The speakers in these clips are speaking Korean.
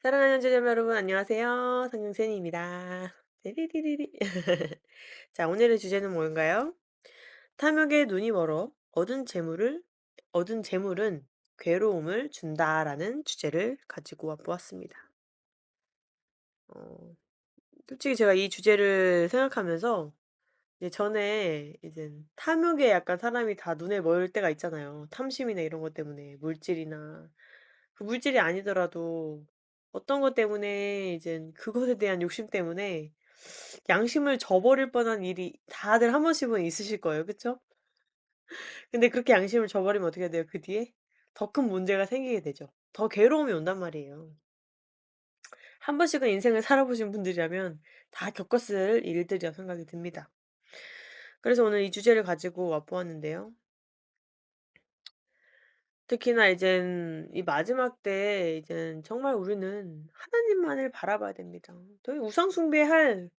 사랑하는 제자분 여러분 안녕하세요. 성경쌤입니다. 띠리리리리. 자 오늘의 주제는 뭔가요? "탐욕에 눈이 멀어 얻은 재물은 괴로움을 준다."라는 주제를 가지고 와 보았습니다. 어 솔직히 제가 이 주제를 생각하면서 이제 전에 이젠 탐욕에 약간 사람이 다 눈에 멀 때가 있잖아요. 탐심이나 이런 것 때문에 물질이나 그 물질이 아니더라도 어떤 것 때문에 이젠 그것에 대한 욕심 때문에 양심을 저버릴 뻔한 일이 다들 한 번씩은 있으실 거예요. 그쵸? 근데 그렇게 양심을 저버리면 어떻게 돼요 그 뒤에? 더 큰 문제가 생기게 되죠. 더 괴로움이 온단 말이에요. 한 번씩은 인생을 살아보신 분들이라면 다 겪었을 일들이라 생각이 듭니다. 그래서 오늘 이 주제를 가지고 와 보았는데요. 특히나 이젠 이 마지막 때에 이젠 정말 우리는 하나님만을 바라봐야 됩니다. 더 우상 숭배할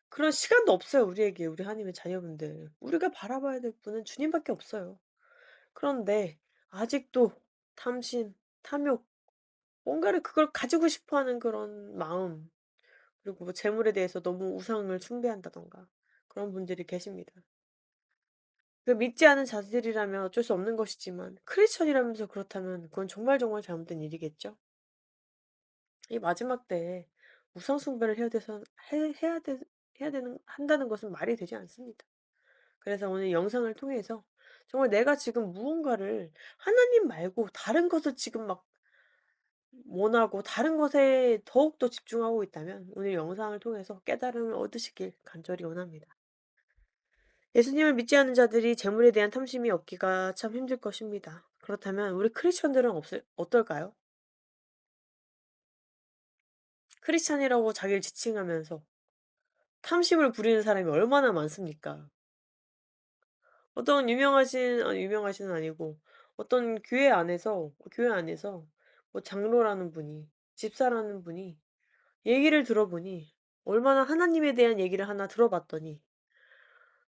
그런 시간도 없어요 우리에게, 우리 하나님의 자녀분들. 우리가 바라봐야 될 분은 주님밖에 없어요. 그런데 아직도 탐심, 탐욕, 뭔가를 그걸 가지고 싶어 하는 그런 마음, 그리고 뭐 재물에 대해서 너무 우상을 숭배한다든가 그런 분들이 계십니다. 그 믿지 않은 자들이라면 어쩔 수 없는 것이지만 크리스천이라면서 그렇다면 그건 정말 정말 잘못된 일이겠죠? 이 마지막 때에 우상 숭배를 해야 돼서 해 해야 돼 해야 되는 한다는 것은 말이 되지 않습니다. 그래서 오늘 영상을 통해서 정말 내가 지금 무언가를 하나님 말고 다른 것을 지금 막 원하고 다른 것에 더욱더 집중하고 있다면 오늘 영상을 통해서 깨달음을 얻으시길 간절히 원합니다. 예수님을 믿지 않는 자들이 재물에 대한 탐심이 없기가 참 힘들 것입니다. 그렇다면 우리 크리스천들은 없을 어떨까요? 크리스찬이라고 자기를 지칭하면서 탐심을 부리는 사람이 얼마나 많습니까? 어떤 유명하신은 아니고 어떤 교회 안에서 뭐 장로라는 분이, 집사라는 분이 얘기를 들어보니, 얼마나 하나님에 대한 얘기를 하나 들어봤더니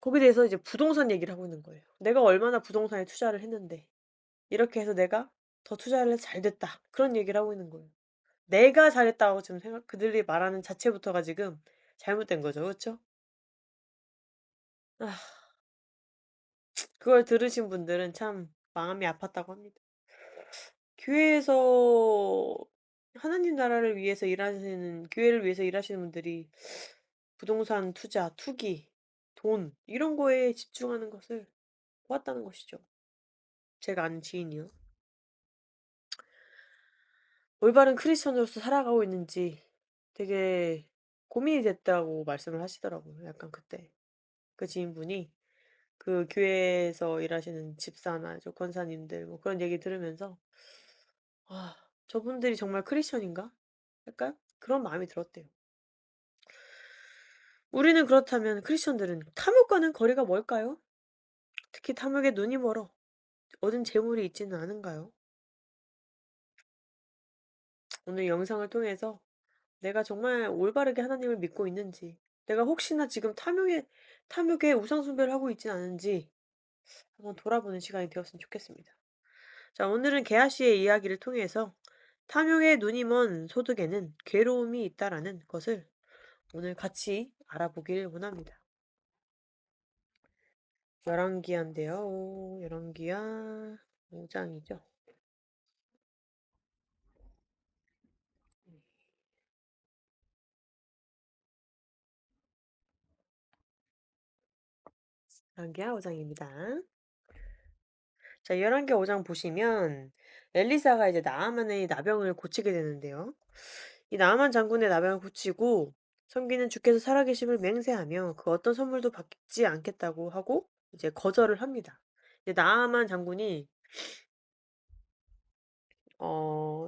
거기에 대해서 이제 부동산 얘기를 하고 있는 거예요. "내가 얼마나 부동산에 투자를 했는데 이렇게 해서 내가 더 투자를 해서 잘 됐다." 그런 얘기를 하고 있는 거예요. 내가 잘했다고 지금 그들이 말하는 자체부터가 지금 잘못된 거죠. 그쵸? 아, 그걸 들으신 분들은 참 마음이 아팠다고 합니다. 교회에서 하나님 나라를 위해서 일하시는, 교회를 위해서 일하시는 분들이 부동산 투자, 투기, 돈 이런 거에 집중하는 것을 보았다는 것이죠. 제가 아는 지인이요. 올바른 크리스천으로서 살아가고 있는지 되게 고민이 됐다고 말씀을 하시더라고요. 약간 그때 그 지인분이 그 교회에서 일하시는 집사나 저 권사님들 뭐 그런 얘기 들으면서 '아 저분들이 정말 크리스천인가?' 약간 그런 마음이 들었대요. 우리는 그렇다면 크리스천들은 탐욕과는 거리가 멀까요? 특히 탐욕에 눈이 멀어 얻은 재물이 있지는 않은가요? 오늘 영상을 통해서 내가 정말 올바르게 하나님을 믿고 있는지, 내가 혹시나 지금 탐욕에 우상숭배를 하고 있지는 않은지 한번 돌아보는 시간이 되었으면 좋겠습니다. 자, 오늘은 게하 씨의 이야기를 통해서 탐욕에 눈이 먼 소득에는 괴로움이 있다라는 것을 오늘 같이 알아보길 원합니다. 열왕기하인데요. 열왕기하 5 장이죠. 열왕기하 5 장입니다. 자, 열왕기 5장 보시면 엘리사가 이제 나아만의 나병을 고치게 되는데요. 이 나아만 장군의 나병을 고치고 섬기는 주께서 살아계심을 맹세하며 그 어떤 선물도 받지 않겠다고 하고 이제 거절을 합니다. 이제 나아만 장군이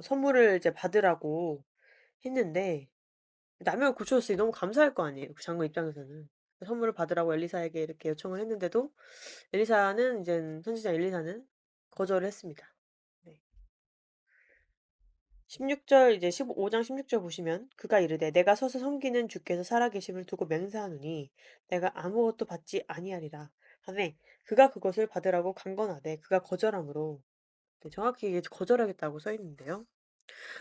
선물을 이제 받으라고 했는데 나병을 고쳐줬으니 너무 감사할 거 아니에요, 그 장군 입장에서는. 선물을 받으라고 엘리사에게 이렇게 요청을 했는데도 엘리사는 이젠 선지자 엘리사는 거절을 했습니다. 네. 16절 이제 15장 16절 보시면 그가 이르되 내가 서서 섬기는 주께서 살아계심을 두고 맹세하노니 내가 아무것도 받지 아니하리라 하매 그가 그것을 받으라고 강건하되 그가 거절하므로 네, 정확히 이게 거절하겠다고 써 있는데요.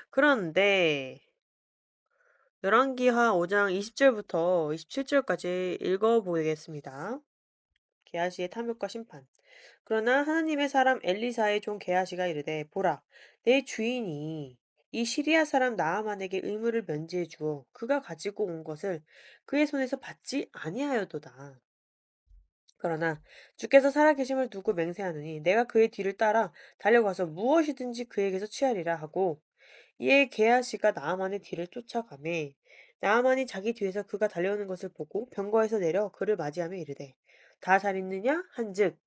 그런데 열왕기하 5장 20 절부터 27 절까지 읽어 보겠습니다. 게하시의 탐욕과 심판. 그러나 하나님의 사람 엘리사의 종 게하시가 이르되 보라 내 주인이 이 시리아 사람 나아만에게 의무를 면제해 주어 그가 가지고 온 것을 그의 손에서 받지 아니하였도다. 그러나 주께서 살아계심을 두고 맹세하느니 내가 그의 뒤를 따라 달려가서 무엇이든지 그에게서 취하리라 하고 이에 게하시가 나아만의 뒤를 쫓아가매 나아만이 자기 뒤에서 그가 달려오는 것을 보고 병거에서 내려 그를 맞이하며 이르되 다 잘 있느냐 한즉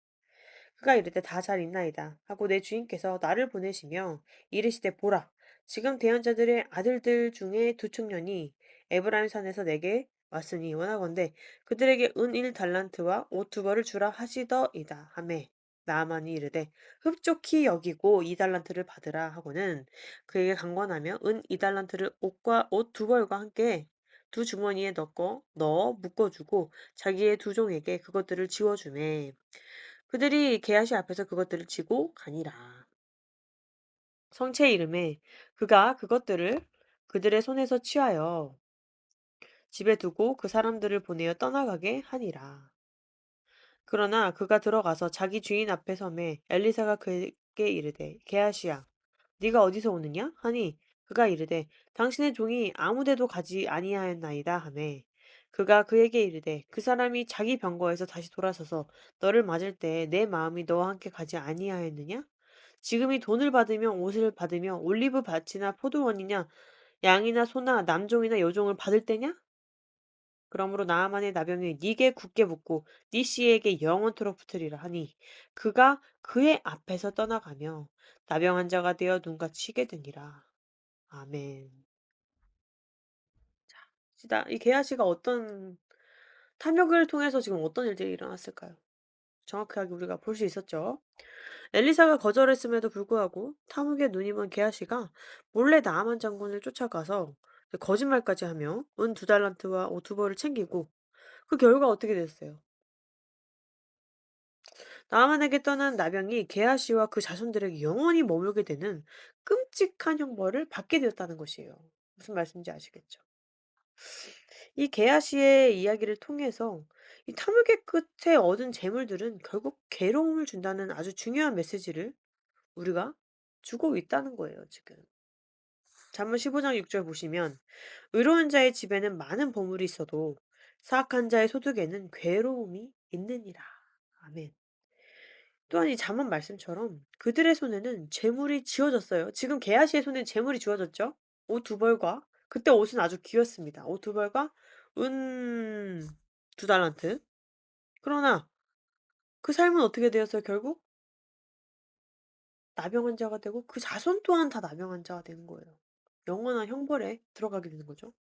그가 이르되 다 잘 있나이다 하고 내 주인께서 나를 보내시며 이르시되 보라 지금 대언자들의 아들들 중에 두 청년이 에브라임 산에서 내게 왔으니 원하건대 그들에게 은 1달란트와 옷 두 벌을 주라 하시더이다 하매 나아만이 이르되 흡족히 여기고 2달란트를 받으라 하고는 그에게 강권하며 은 2달란트를 옷과 옷 두 벌과 함께 두 주머니에 넣어 묶어주고 자기의 두 종에게 그것들을 지워주매 그들이 게하시 앞에서 그것들을 지고 가니라. 성체 이름에 그가 그것들을 그들의 손에서 취하여 집에 두고 그 사람들을 보내어 떠나가게 하니라. 그러나 그가 들어가서 자기 주인 앞에 서매 엘리사가 그에게 이르되 게하시야 네가 어디서 오느냐 하니 그가 이르되 당신의 종이 아무데도 가지 아니하였나이다 하매 그가 그에게 이르되 그 사람이 자기 병거에서 다시 돌아서서 너를 맞을 때 내 마음이 너와 함께 가지 아니하였느냐 지금이 돈을 받으며 옷을 받으며 올리브 밭이나 포도원이냐 양이나 소나 남종이나 여종을 받을 때냐? 그러므로 나아만의 나병이 네게 굳게 붙고 네 씨에게 영원토록 붙으리라 하니 그가 그의 앞에서 떠나가며 나병 환자가 되어 눈과 치게 되니라. 아멘. 시다 이 게하시가 어떤 탐욕을 통해서 지금 어떤 일들이 일어났을까요? 정확하게 우리가 볼 수 있었죠. 엘리사가 거절했음에도 불구하고 탐욕에 눈이 먼 게하시가 몰래 나아만 장군을 쫓아가서 거짓말까지 하며 은 2달란트와 옷 두 벌을 챙기고 그 결과 어떻게 됐어요? 나아만에게 떠난 나병이 게하시와 그 자손들에게 영원히 머물게 되는 끔찍한 형벌을 받게 되었다는 것이에요. 무슨 말씀인지 아시겠죠? 이 게하시의 이야기를 통해서 이 탐욕의 끝에 얻은 재물들은 결국 괴로움을 준다는 아주 중요한 메시지를 우리가 주고 있다는 거예요, 지금. 잠언 15장 6절 보시면 의로운 자의 집에는 많은 보물이 있어도 사악한 자의 소득에는 괴로움이 있느니라. 아멘. 또한 이 잠언 말씀처럼 그들의 손에는 재물이 쥐어졌어요. 지금 게하시의 손에 재물이 쥐어졌죠. 옷 두 벌과 그때 옷은 아주 귀했습니다. 옷 두 벌과 은 2달란트. 그러나 그 삶은 어떻게 되었어요 결국? 나병 환자가 되고 그 자손 또한 다 나병 환자가 되는 거예요. 영원한 형벌에 들어가게 되는 거죠.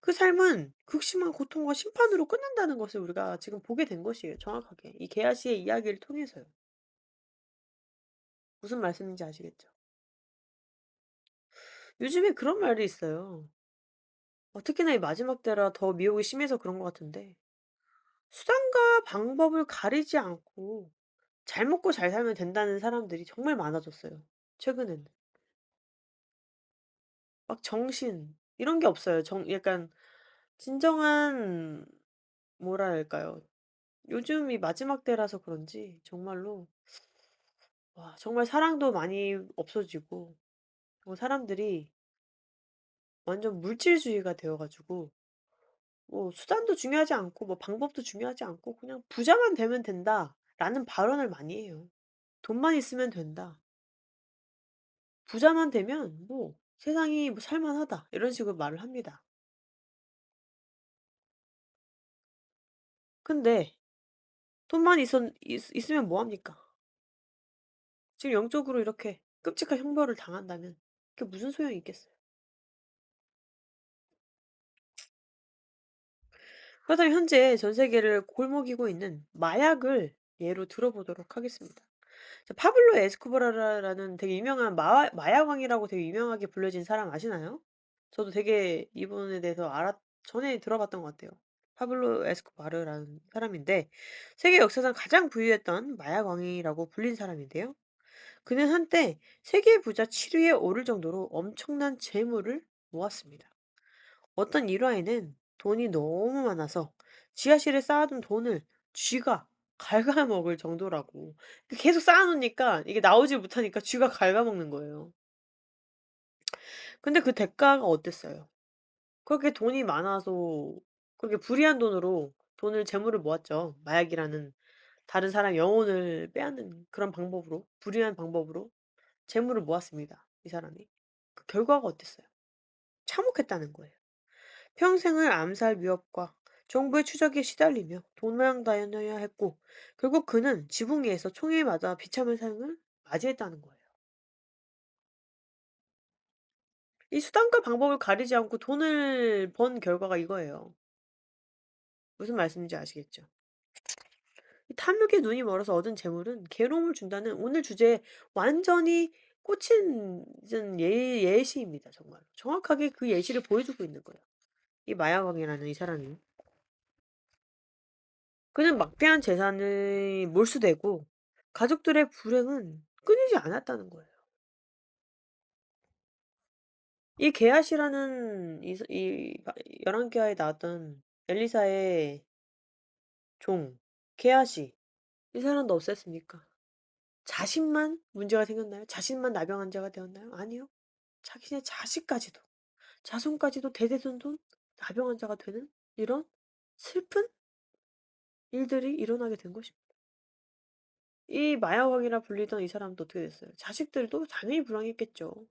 그 삶은 극심한 고통과 심판으로 끝난다는 것을 우리가 지금 보게 된 것이에요 정확하게. 이 게하시의 이야기를 통해서요. 무슨 말씀인지 아시겠죠? 요즘에 그런 말이 있어요. 특히나 이 마지막 때라 더 미혹이 심해서 그런 것 같은데 수단과 방법을 가리지 않고 잘 먹고 잘 살면 된다는 사람들이 정말 많아졌어요 최근에는. 막 정신 이런 게 없어요. 약간 진정한 뭐라 할까요? 요즘 이 마지막 때라서 그런지 정말로 와 정말 사랑도 많이 없어지고 사람들이 완전 물질주의가 되어 가지고 뭐 수단도 중요하지 않고 뭐 방법도 중요하지 않고 그냥 '부자만 되면 된다.'라는 발언을 많이 해요. '돈만 있으면 된다. 부자만 되면 뭐 세상이 뭐 살만하다.' 이런 식으로 말을 합니다. 근데 돈만 있으면 뭐 합니까? 지금 영적으로 이렇게 끔찍한 형벌을 당한다면 그게 무슨 소용이 있겠어요. 그렇다면 현재 전 세계를 골먹이고 있는 마약을 예로 들어보도록 하겠습니다. 자 파블로 에스코바라는 되게 유명한 마약왕이라고 되게 유명하게 불려진 사람 아시나요? 저도 되게 이분에 대해서 전에 들어봤던 것 같아요. 파블로 에스코바르라는 사람인데 세계 역사상 가장 부유했던 마약왕이라고 불린 사람인데요. 그는 한때 세계 부자 7 위에 오를 정도로 엄청난 재물을 모았습니다. 어떤 일화에는 돈이 너무 많아서 지하실에 쌓아둔 돈을 쥐가 갉아먹을 정도라고. 계속 쌓아 놓으니까 이게 나오질 못하니까 쥐가 갉아먹는 거예요. 근데 그 대가가 어땠어요? 그렇게 돈이 많아서 그렇게 불의한 돈으로 돈을 재물을 모았죠. 마약이라는 다른 사람 영혼을 빼앗는 그런 방법으로 불의한 방법으로 재물을 모았습니다, 이 사람이. 그 결과가 어땠어요? 참혹했다는 거예요. 평생을 암살 위협과 정부의 추적에 시달리며 도망다녀야 했고 결국 그는 지붕 위에서 총에 맞아 비참한 삶을 맞이했다는 거예요. 이 수단과 방법을 가리지 않고 돈을 번 결과가 이거예요. 무슨 말씀인지 아시겠죠? 이 탐욕에 눈이 멀어서 얻은 재물은 괴로움을 준다는 오늘 주제에 완전히 꽂힌 예시입니다 정말로. 정확하게 그 예시를 보여주고 있는 거예요. 이 마야왕이라는 이 사람이. 그는 막대한 재산을 몰수되고 가족들의 불행은 끊이지 않았다는 거예요. 이 게하시라는 이 열왕기하에 나왔던 엘리사의 종 게하시 이 사람도 어땠습니까? 자신만 문제가 생겼나요? 자신만 나병 환자가 되었나요? 아니요. 자기네 자식까지도 자손까지도 대대손손 나병 환자가 되는 이런 슬픈 일들이 일어나게 된 것입니다. 이 마야왕이라 불리던 이 사람도 어떻게 됐어요? 자식들도 당연히 불쌍했겠죠.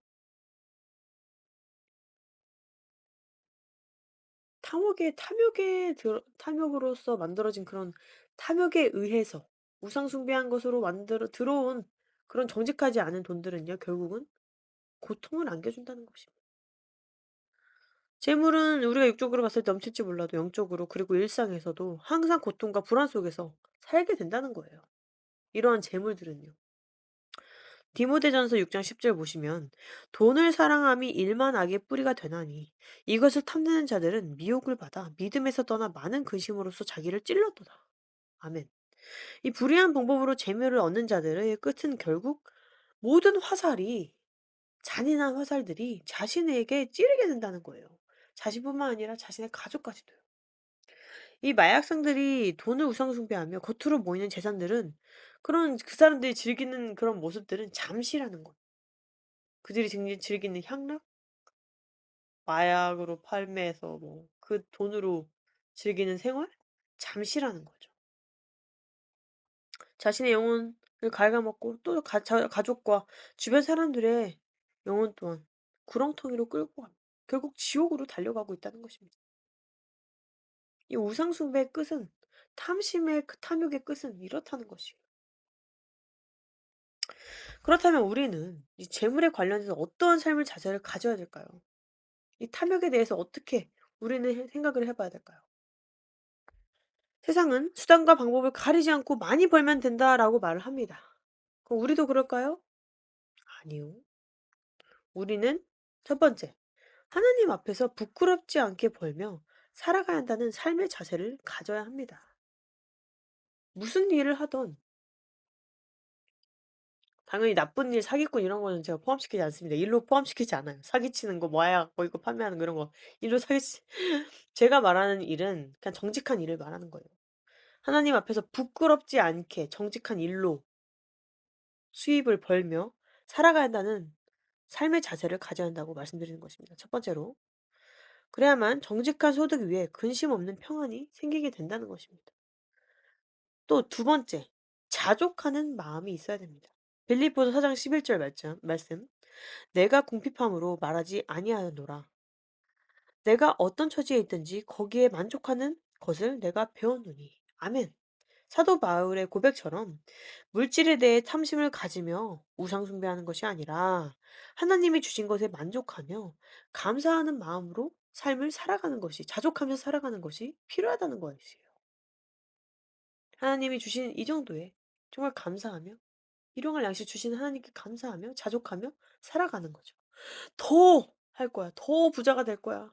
탐욕으로서 만들어진 그런 탐욕에 의해서 우상숭배한 것으로 만들어 들어온 그런 정직하지 않은 돈들은요 결국은 고통을 안겨준다는 것입니다. 재물은 우리가 육적으로 봤을 때 넘칠지 몰라도 영적으로 그리고 일상에서도 항상 고통과 불안 속에서 살게 된다는 거예요. 이러한 재물들은요. 디모데전서 6장 10절 보시면 돈을 사랑함이 일만 악의 뿌리가 되나니 이것을 탐내는 자들은 미혹을 받아 믿음에서 떠나 많은 근심으로써 자기를 찔렀도다. 아멘. 이 불의한 방법으로 재물을 얻는 자들의 끝은 결국 모든 화살이 잔인한 화살들이 자신에게 찌르게 된다는 거예요. 자신뿐만 아니라 자신의 가족까지도요. 이 마약상들이 돈을 우상숭배하며 겉으로 보이는 재산들은 그런 그 사람들이 즐기는 그런 모습들은 잠시라는 거. 그들이 즐기는 향락, 마약으로 판매해서 뭐 그 돈으로 즐기는 생활? 잠시라는 거죠. 자신의 영혼을 갉아먹고 또 가족과 주변 사람들의 영혼 또한 구렁텅이로 끌고 갑니다. 결국 지옥으로 달려가고 있다는 것입니다. 이 우상숭배의 끝은 탐심의 그 탐욕의 끝은 이렇다는 것이에요. 그렇다면 우리는 이 재물에 관련해서 어떠한 삶의 자세를 가져야 될까요? 이 탐욕에 대해서 어떻게 우리는 생각을 해봐야 될까요? 세상은 수단과 방법을 가리지 않고 많이 벌면 된다라고 말을 합니다. 그럼 우리도 그럴까요? 아니요. 우리는 첫 번째, 하나님 앞에서 부끄럽지 않게 벌며 살아가야 한다는 삶의 자세를 가져야 합니다. 무슨 일을 하던 당연히 나쁜 일, 사기꾼 이런 거는 제가 포함시키지 않습니다. 일로 포함시키지 않아요. 사기치는 거, 마약 뭐 이거 판매하는 거 이런 거 일로 사기치 제가 말하는 일은 그냥 정직한 일을 말하는 거예요. 하나님 앞에서 부끄럽지 않게 정직한 일로 수입을 벌며 살아가야 한다는 삶의 자세를 가져야 한다고 말씀드리는 것입니다. 첫 번째로. 그래야만 정직한 소득 위에 근심 없는 평안이 생기게 된다는 것입니다. 또 두 번째, 자족하는 마음이 있어야 됩니다. 빌립보서 4장 11절 말씀. 내가 궁핍함으로 말하지 아니하노라. 내가 어떤 처지에 있든지 거기에 만족하는 것을 내가 배웠노니. 아멘. 사도 바울의 고백처럼 물질에 대해 탐심을 가지며 우상숭배하는 것이 아니라 하나님이 주신 것에 만족하며 감사하는 마음으로 삶을 살아가는 것이, 자족하면서 살아가는 것이 필요하다는 것이에요. 하나님이 주신 이 정도에 정말 감사하며 일용할 양식 주신 하나님께 감사하며 자족하며 살아가는 거죠. 더 할 거야. 더 부자가 될 거야.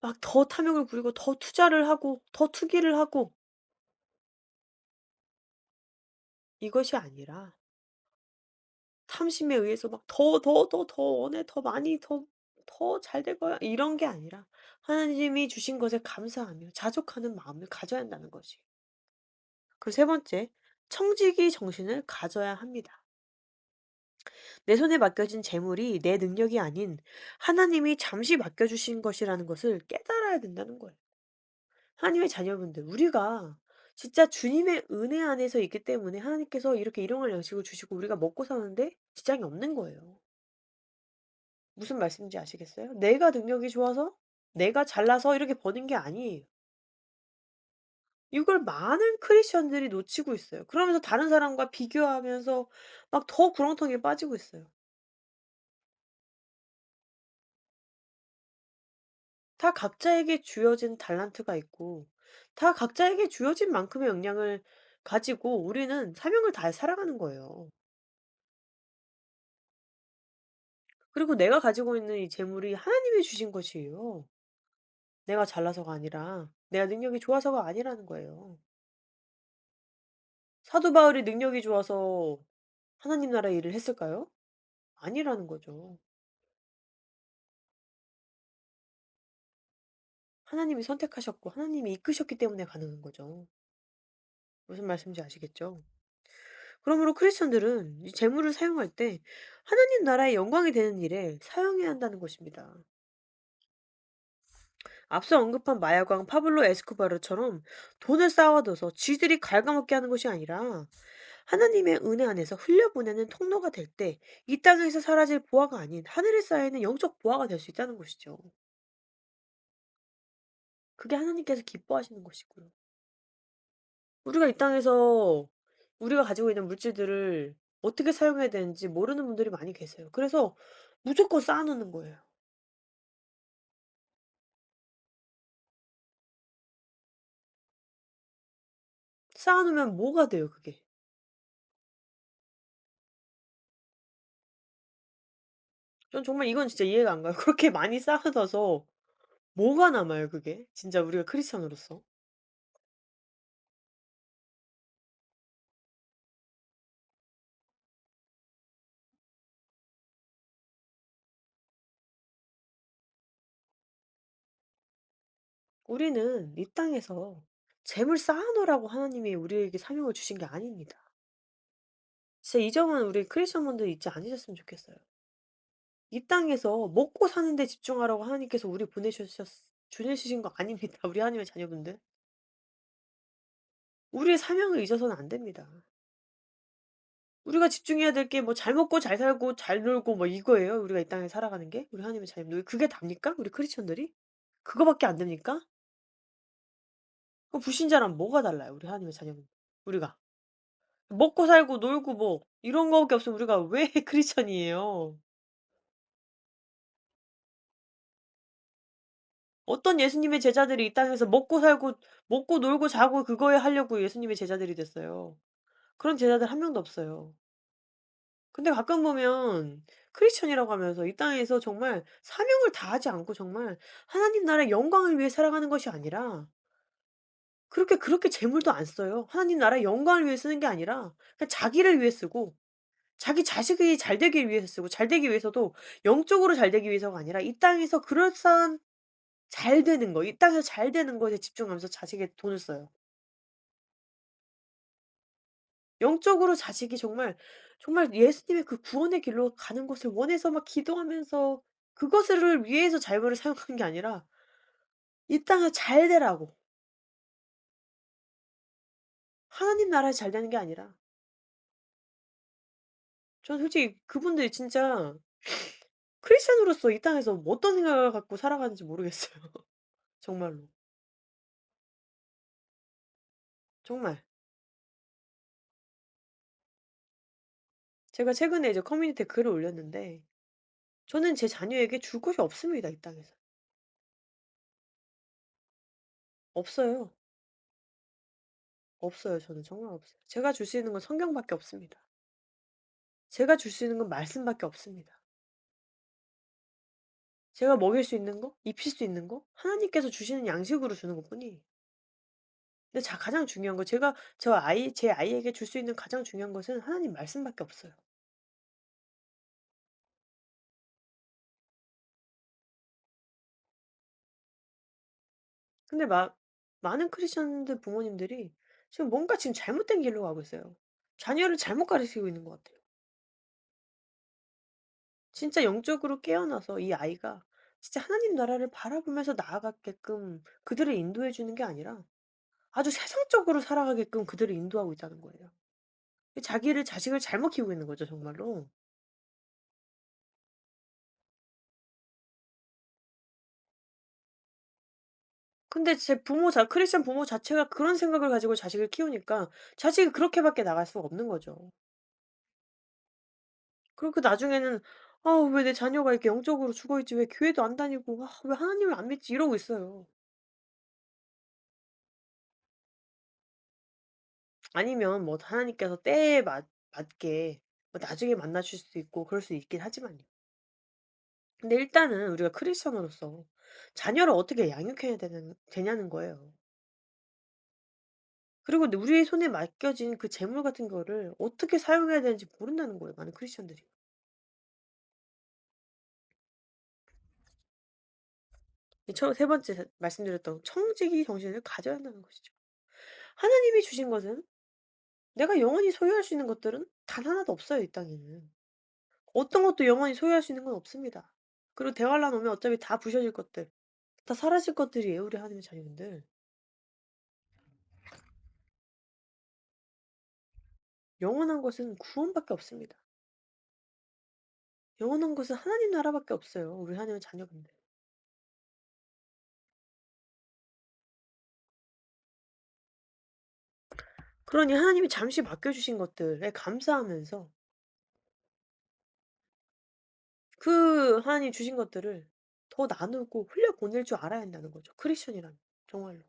막 더 탐욕을 부리고 더 투자를 하고 더 투기를 하고 이것이 아니라 탐심에 의해서 막 더 원해. 더 많이 더 더 잘 될 거야.' 이런 게 아니라 하나님이 주신 것에 감사하며 자족하는 마음을 가져야 한다는 거지. 그 세 번째, 청지기 정신을 가져야 합니다. 내 손에 맡겨진 재물이 내 능력이 아닌 하나님이 잠시 맡겨주신 것이라는 것을 깨달아야 된다는 거예요. 하나님의 자녀분들, 우리가 진짜 주님의 은혜 안에서 있기 때문에 하나님께서 이렇게 일용할 양식을 주시고 우리가 먹고 사는데 지장이 없는 거예요. 무슨 말씀인지 아시겠어요? 내가 능력이 좋아서, 내가 잘나서 이렇게 버는 게 아니에요. 이걸 많은 크리스천들이 놓치고 있어요. 그러면서 다른 사람과 비교하면서 막 더 구렁텅이에 빠지고 있어요. 다 각자에게 주어진 달란트가 있고 다 각자에게 주어진 만큼의 역량을 가지고 우리는 사명을 다해 살아가는 거예요. 그리고 내가 가지고 있는 이 재물이 하나님이 주신 것이에요. 내가 잘나서가 아니라 내가 능력이 좋아서가 아니라는 거예요. 사도 바울이 능력이 좋아서 하나님 나라의 일을 했을까요? 아니라는 거죠. 하나님이 선택하셨고 하나님이 이끄셨기 때문에 가능한 거죠. 무슨 말씀인지 아시겠죠? 그러므로 크리스천들은 이 재물을 사용할 때 하나님 나라의 영광이 되는 일에 사용해야 한다는 것입니다. 앞서 언급한 마야광 파블로 에스코바르처럼 돈을 쌓아둬서 쥐들이 갉아먹게 하는 것이 아니라 하나님의 은혜 안에서 흘려보내는 통로가 될 때 이 땅에서 사라질 보화가 아닌 하늘에 쌓여있는 영적 보화가 될 수 있다는 것이죠. 그게 하나님께서 기뻐하시는 것이고요. 우리가 이 땅에서 우리가 가지고 있는 물질들을 어떻게 사용해야 되는지 모르는 분들이 많이 계세요. 그래서 무조건 쌓아 놓는 거예요. 쌓아 놓으면 뭐가 돼요 그게? 전 정말 이건 진짜 이해가 안 가요. 그렇게 많이 쌓아 둬서 뭐가 남아요 그게? 진짜 우리가 크리스천으로서. 우리는 이 땅에서 재물 쌓아 놓으라고 하나님이 우리에게 사명을 주신 게 아닙니다. 진짜 이 점은 우리 크리스천분들 잊지 않으셨으면 좋겠어요. 이 땅에서 먹고 사는 데 집중하라고 하나님께서 우리 보내주신 거 아닙니다. 우리 하나님의 자녀분들. 우리의 사명을 잊어서는 안 됩니다. 우리가 집중해야 될 게 뭐 잘 먹고 잘 살고 잘 놀고 뭐 이거예요? 우리가 이 땅에 살아가는 게? 우리 하나님의 자녀들 그게 답니까? 우리 크리스천들이? 그거밖에 안 됩니까? 그 불신자랑 뭐가 달라요? 우리 하나님의 자녀분 우리가. 먹고 살고 놀고 뭐 이런 거밖에 없으면 우리가 왜 크리스천이에요? 어떤 예수님의 제자들이 이 땅에서 먹고 살고 먹고 놀고 자고 그거에 하려고 예수님의 제자들이 됐어요. 그런 제자들 한 명도 없어요. 근데 가끔 보면 크리스천이라고 하면서 이 땅에서 정말 사명을 다하지 않고 정말 하나님 나라의 영광을 위해 살아가는 것이 아니라 그렇게 재물도 안 써요. 하나님 나라의 영광을 위해 쓰는 게 아니라 그냥 자기를 위해 쓰고 자기 자식이 잘 되기 위해서 쓰고 잘 되기 위해서도 영적으로 잘 되기 위해서가 아니라 이 땅에서 그럴싸한 잘 되는 거, 이 땅에서 잘 되는 것에 집중하면서 자식의 돈을 써요. 영적으로 자식이 정말 예수님의 그 구원의 길로 가는 것을 원해서 막 기도하면서 그것을 위해서 자녀를 사용한 게 아니라 이 땅에서 잘 되라고. 하나님 나라에서 잘 되는 게 아니라 저는 솔직히 그분들이 진짜 크리스찬으로서 이 땅에서 뭐 어떤 생각을 갖고 살아가는지 모르겠어요. 정말로. 정말. 제가 최근에 이제 커뮤니티에 글을 올렸는데 저는 제 자녀에게 줄 것이 없습니다, 이 땅에서. 없어요. 없어요. 저는 정말 없어요. 제가 줄 수 있는 건 성경밖에 없습니다. 제가 줄 수 있는 건 말씀밖에 없습니다. 제가 먹일 수 있는 거, 입힐 수 있는 거 하나님께서 주시는 양식으로 주는 것뿐이에요. 근데 가장 중요한 거 제 아이에게 줄 수 있는 가장 중요한 것은 하나님 말씀밖에 없어요. 근데 많은 크리스천들 부모님들이 지금 뭔가 지금 잘못된 길로 가고 있어요. 자녀를 잘못 가르치고 있는 것 같아요. 진짜 영적으로 깨어나서 이 아이가 진짜 하나님 나라를 바라보면서 나아가게끔 그들을 인도해 주는 게 아니라 아주 세상적으로 살아가게끔 그들을 인도하고 있다는 거예요. 자식을 잘못 키우고 있는 거죠 정말로. 근데 제 크리스천 부모 자체가 그런 생각을 가지고 자식을 키우니까 자식이 그렇게밖에 나갈 수가 없는 거죠. 그리고 나중에는 '아 왜 내 자녀가 이렇게 영적으로 죽어 있지? 왜 교회도 안 다니고 왜 하나님을 안 믿지?' 이러고 있어요. 아니면 뭐 하나님께서 때에 맞게 뭐 나중에 만나 주실 수도 있고 그럴 수 있긴 하지만요. 근데 일단은 우리가 크리스천으로서 자녀를 어떻게 양육해야 되냐는 거예요. 그리고 우리의 손에 맡겨진 그 재물 같은 거를 어떻게 사용해야 되는지 모른다는 거예요, 많은 크리스천들이. 이 세 번째 말씀드렸던 청지기 정신을 가져야 한다는 것이죠. 하나님이 주신 것은 내가 영원히 소유할 수 있는 것들은 단 하나도 없어요, 이 땅에는. 어떤 것도 영원히 소유할 수 있는 건 없습니다. 그리고 대환란 오면 어차피 다 부셔질 것들, 다 사라질 것들이에요, 우리 하나님의 자녀분들. 영원한 것은 구원밖에 없습니다. 영원한 것은 하나님 나라밖에 없어요, 우리 하나님의 자녀분들. 그러니 하나님이 잠시 맡겨 주신 것들에 감사하면서 그 하나님이 주신 것들을 더 나누고 흘려보낼 줄 알아야 한다는 거죠, 크리스천이라면 정말로.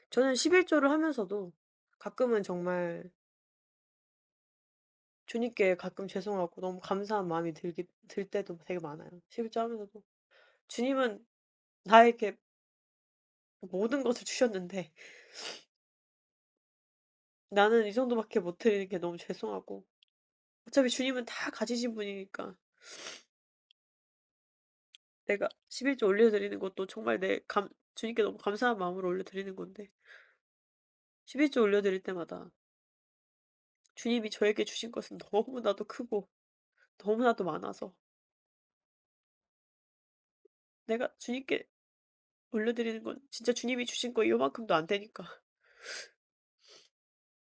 저는 11조를 하면서도 가끔은 정말 주님께 가끔 죄송하고 너무 감사한 마음이 들 때도 되게 많아요. 11조 하면서도. 주님은 나에게 모든 것을 주셨는데 나는 이 정도밖에 못 드리는 게 너무 죄송하고 어차피 주님은 다 가지신 분이니까 내가 11조 올려드리는 것도 정말 내 주님께 너무 감사한 마음으로 올려드리는 건데 11조 올려드릴 때마다 주님이 저에게 주신 것은 너무나도 크고 너무나도 많아서 내가 주님께 올려드리는 건 진짜 주님이 주신 거 요만큼도 안 되니까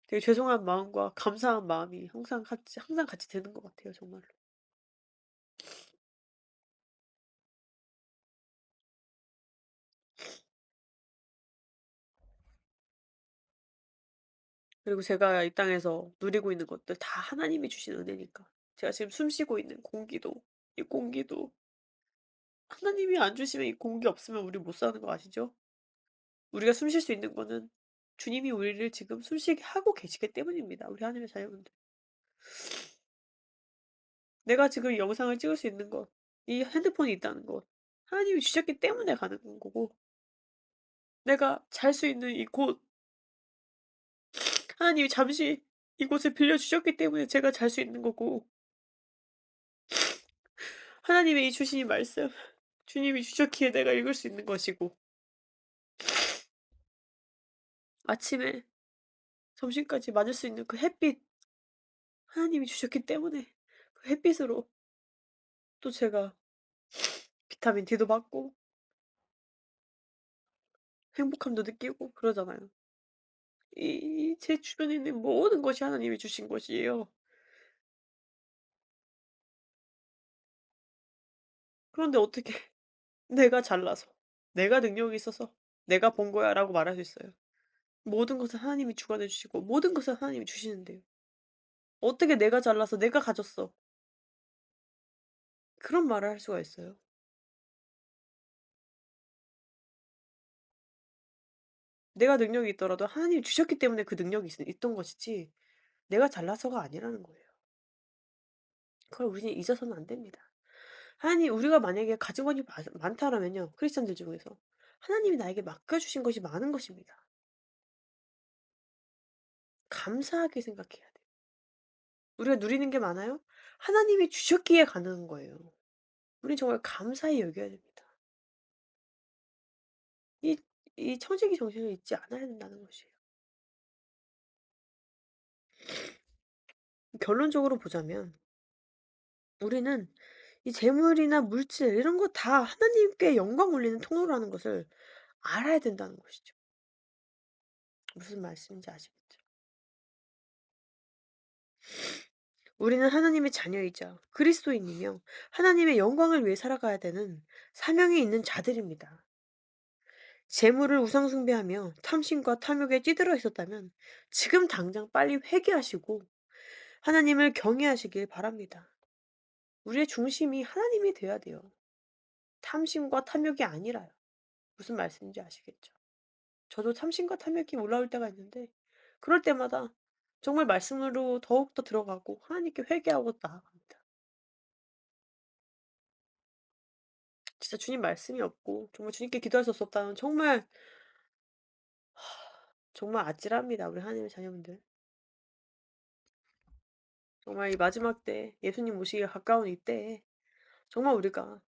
되게 죄송한 마음과 감사한 마음이 항상 같이 드는 것 같아요 정말로. 그리고 제가 이 땅에서 누리고 있는 것들 다 하나님이 주신 은혜니까. 제가 지금 숨 쉬고 있는 공기도 이 공기도 하나님이 안 주시면 이 공기 없으면 우리 못 사는 거 아시죠? 우리가 숨 쉴 수 있는 거는 주님이 우리를 지금 숨쉬게 하고 계시기 때문입니다, 우리 하나님의 자녀분들. 내가 지금 이 영상을 찍을 수 있는 것, 이 핸드폰이 있다는 것, 하나님이 주셨기 때문에 가능한 거고 내가 잘 수 있는 이곳 하나님이 잠시 이곳을 빌려 주셨기 때문에 제가 잘 수 있는 거고 하나님의 이 주신 이 말씀 주님이 주셨기에 내가 읽을 수 있는 것이고 아침에 점심까지 맞을 수 있는 그 햇빛 하나님이 주셨기 때문에 그 햇빛으로 또 제가 비타민 D도 받고 행복함도 느끼고 그러잖아요. 이 제 주변에 있는 모든 것이 하나님이 주신 것이에요. 그런데 어떻게 내가 잘나서 '내가 능력이 있어서 내가 번 거야.'라고 말할 수 있어요. 모든 것을 하나님이 주관해 주시고 모든 것을 하나님이 주시는데요. 어떻게 내가 잘나서 '내가 가졌어.' 그런 말을 할 수가 있어요. 내가 능력이 있더라도 하나님이 주셨기 때문에 그 능력이 있던 것이지 내가 잘나서가 아니라는 거예요. 그걸 우리는 잊어서는 안 됩니다. 우리가 만약에 가진 것이 많다라면요. 크리스천들 중에서 하나님이 나에게 맡겨 주신 것이 많은 것입니다. 감사하게 생각해야 돼요. 우리가 누리는 게 많아요? 하나님이 주셨기에 가능한 거예요. 우린 정말 감사히 여겨야 됩니다. 이 이 청지기 정신을 잊지 않아야 된다는 것이에요. 결론적으로 보자면 우리는 이 재물이나 물질 이런 거 다 하나님께 영광 올리는 통로라는 것을 알아야 된다는 것이죠. 무슨 말씀인지 아시겠죠? 우리는 하나님의 자녀이자 그리스도인이며 하나님의 영광을 위해 살아가야 되는 사명이 있는 자들입니다. 재물을 우상 숭배하며 탐심과 탐욕에 찌들어 있었다면 지금 당장 빨리 회개하시고 하나님을 경외하시길 바랍니다. 우리의 중심이 하나님이 되어야 돼요. 탐심과 탐욕이 아니라요. 무슨 말씀인지 아시겠죠? 저도 탐심과 탐욕이 올라올 때가 있는데 그럴 때마다 정말 말씀으로 더욱더 들어가고 하나님께 회개하고 나아갑니다. 진짜 주님 말씀이 없고 정말 주님께 기도할 수 없었다면 정말 정말 아찔합니다, 우리 하나님의 자녀분들. 정말 이 마지막 때 예수님 오시기가 가까운 이때에 정말 우리가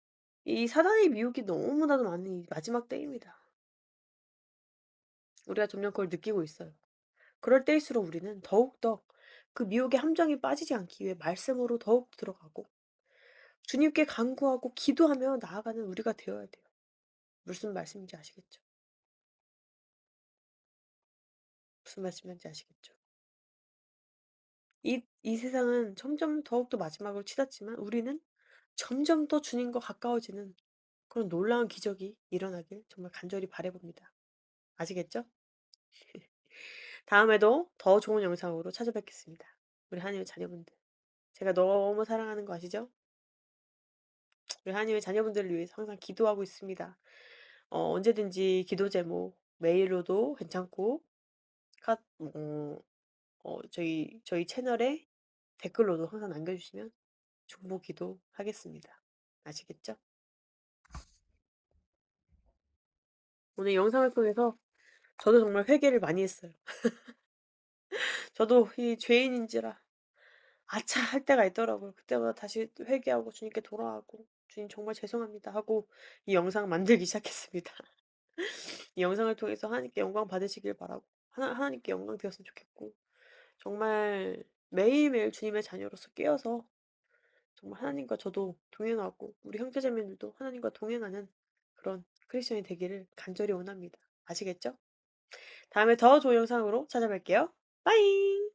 이 사단의 미혹이 너무나도 많은 이 마지막 때입니다. 우리가 점점 그걸 느끼고 있어요. 그럴 때일수록 우리는 더욱더 그 미혹의 함정에 빠지지 않기 위해 말씀으로 더욱 들어가고 주님께 간구하고 기도하며 나아가는 우리가 되어야 돼요. 무슨 말씀인지 아시겠죠? 무슨 말씀인지 아시겠죠? 이 세상은 점점 더욱더 마지막을 치닫지만 우리는 점점 더 주님과 가까워지는 그런 놀라운 기적이 일어나길 정말 간절히 바라 봅니다. 아시겠죠? 다음에도 더 좋은 영상으로 찾아뵙겠습니다. 우리 하나님의 자녀분들. 제가 너무 사랑하는 거 아시죠? 우리 하나님의 자녀분들을 위해서 항상 기도하고 있습니다. 언제든지 기도 제목 메일로도 괜찮고 카 저희 채널에 댓글로도 항상 남겨주시면 중보 기도하겠습니다. 아시겠죠? 오늘 영상을 통해서 저도 정말 회개를 많이 했어요. 저도 이 죄인인지라 '아차.' 할 때가 있더라고요. 그때마다 다시 또 회개하고 주님께 돌아가고 '주님 정말 죄송합니다.' 하고 이 영상을 만들기 시작했습니다. 이 영상을 통해서 하나님께 영광 받으시길 바라고 하나님께 영광 되었으면 좋겠고 정말 매일매일 주님의 자녀로서 깨어서 정말 하나님과 저도 동행하고 우리 형제자매들도 하나님과 동행하는 그런 크리스천이 되기를 간절히 원합니다. 아시겠죠? 다음에 더 좋은 영상으로 찾아뵐게요. 빠이.